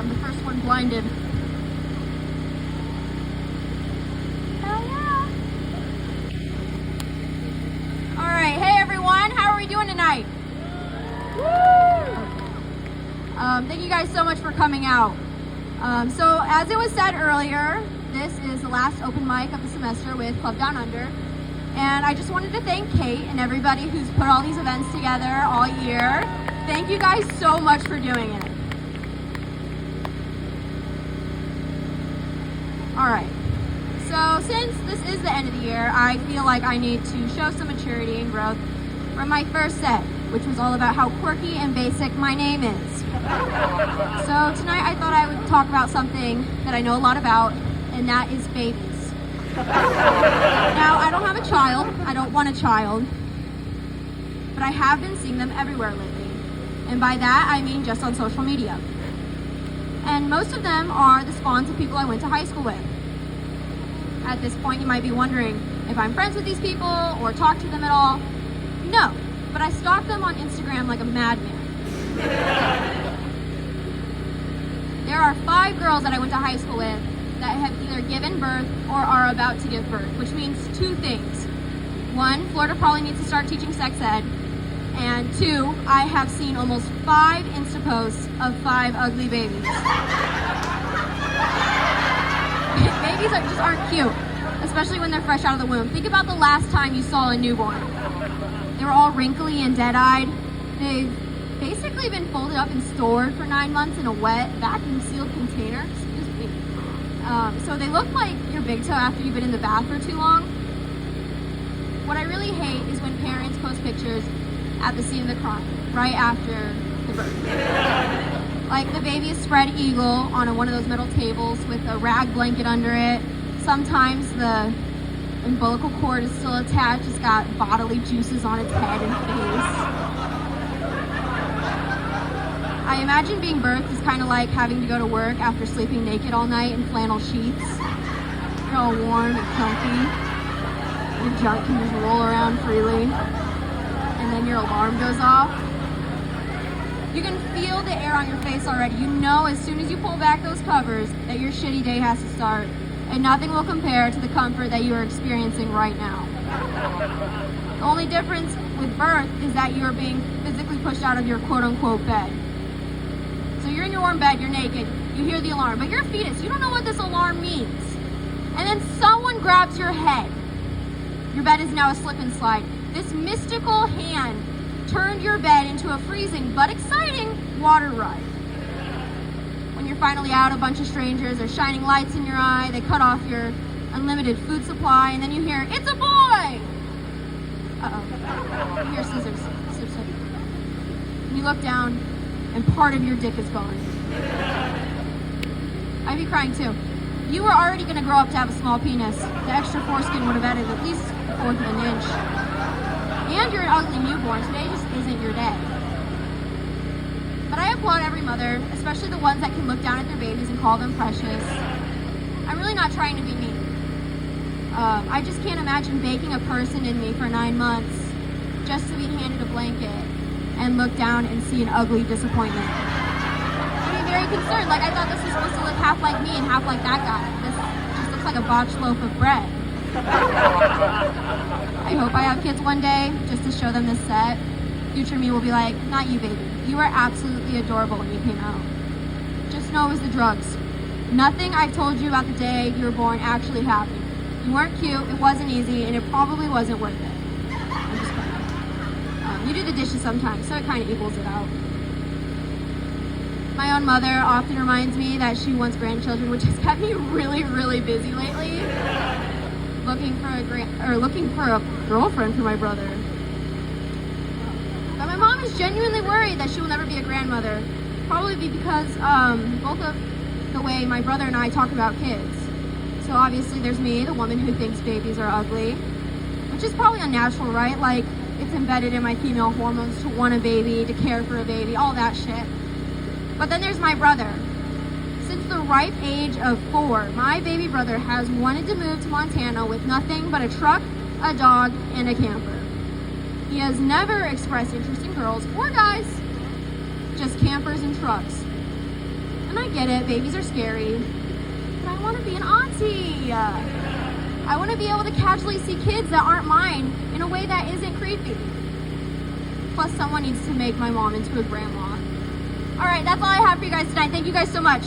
I'm the first one blinded. Hell yeah! Alright, hey everyone, how are we doing tonight? Woo! Thank you guys so much for coming out. So as it was said earlier, this is the last open mic of the semester with Club Down Under. And I just wanted to thank Kate and everybody who's put all these events together all year. Thank you guys so much for doing it. All right, so since this is the end of the year, I feel like I need to show some maturity and growth from my first set, which was all about how quirky and basic my name is. So tonight I thought I would talk about something that I know a lot about, and that is babies. Now, I don't have a child, I don't want a child, but I have been seeing them everywhere lately. And by that, I mean just on social media. And most of them are the spawns of people I went to high school with. At this point, you might be wondering if I'm friends with these people or talk to them at all. No, but I stalk them on Instagram like a madman. There are 5 girls that I went to high school with that have either given birth or are about to give birth, which means 2 things. 1, Florida probably needs to start teaching sex ed. And 2, I have seen almost 5 Insta posts of 5 ugly babies. Babies just aren't cute, especially when they're fresh out of the womb. Think about the last time you saw a newborn. They were all wrinkly and dead-eyed. They've basically been folded up and stored for 9 months in a wet, vacuum-sealed container. Excuse me. So they look like your big toe after you've been in the bath for too long. What I really hate is when parents post pictures at the scene of the crime, right after the birth. Like the baby is spread eagle on one of those metal tables with a rag blanket under it. Sometimes the umbilical cord is still attached. It's got bodily juices on its head and face. I imagine being birthed is kind of like having to go to work after sleeping naked all night in flannel sheets. You're all warm and comfy. Your junk can just roll around freely. And then your alarm goes off. You can feel the air on your face already. You know as soon as you pull back those covers that your shitty day has to start. And nothing will compare to the comfort that you are experiencing right now. The only difference with birth is that you are being physically pushed out of your quote-unquote bed. So you're in your warm bed, you're naked, you hear the alarm, but you're a fetus, you don't know what this alarm means. And then someone grabs your head. Your bed is now a slip and slide. This mystical hand turned your bed into a freezing but exciting water ride. When you're finally out, a bunch of strangers are shining lights in your eye, they cut off your unlimited food supply, and then you hear, "It's a boy!" Uh-oh. You hear scissors. Snip, snip. And you look down, and part of your dick is gone. I'd be crying too. You were already going to grow up to have a small penis. The extra foreskin would have added at least 1/4 of an inch. And you're an ugly newborn. Today just isn't your day. But I applaud every mother, especially the ones that can look down at their babies and call them precious. I'm really not trying to be mean. I just can't imagine baking a person in me for 9 months just to be handed a blanket and look down and see an ugly disappointment. I'd be very concerned. Like, I thought this was supposed to look half like me and half like that guy. This just looks like a botched loaf of bread. I hope I have kids one day just to show them this set. Future me will be like, "Not you, baby. You were absolutely adorable when you came out. Just know it was the drugs. Nothing I've told you about the day you were born actually happened. You weren't cute, it wasn't easy, and it probably wasn't worth it." I'm just kidding. You do the dishes sometimes, so it kind of equals it out. My own mother often reminds me that she wants grandchildren, which has kept me really, really busy lately. Looking for a girlfriend for my brother. But my mom is genuinely worried that she will never be a grandmother. Probably because both of the way my brother and I talk about kids. So obviously there's me, the woman who thinks babies are ugly, which is probably unnatural, right? Like, it's embedded in my female hormones to want a baby, to care for a baby, all that shit. But then there's my brother. Since the ripe age of 4, my baby brother has wanted to move to Montana with nothing but a truck, a dog, and a camper. He has never expressed interest in girls or guys, just campers and trucks. And And I get it, babies are scary. But I want to be an auntie. I want to be able to casually see kids that aren't mine in a way that isn't creepy. Plus, someone needs to make my mom into a grandma. All right, that's all I have for you guys tonight. Thank you guys so much.